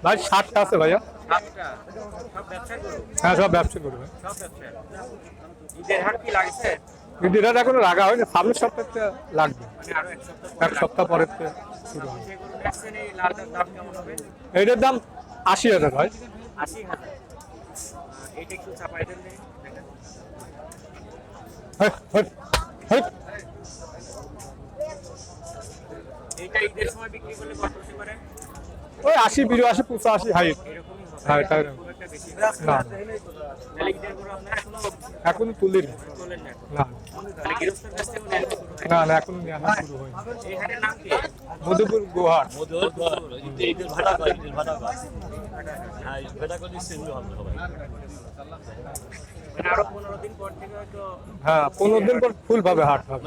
ভাই 60টা আছে ভাইয়া। হ্যাঁ সব ব্যবসা করবে। ঈদের হাট এখনো লাগা হয়নি, সামনের সপ্তাহে লাগবে, এক সপ্তাহ পরে শুরু হবে। এইটার দাম 80,000 ভাই। 80,000। এইটা একটু চাপাই দেন। এইটা ঈদের সময় বিক্রি করলে কত হতে পারে? ওই 80, 82, 85 হাইট। হ্যাঁ তাই না, এখনো তুলিনি না, না না এখনো নেওয়া শুরু হয়নি। মধুপুর গোহাট। হ্যাঁ 15 দিন পর ফুল পাবে হাট হবে।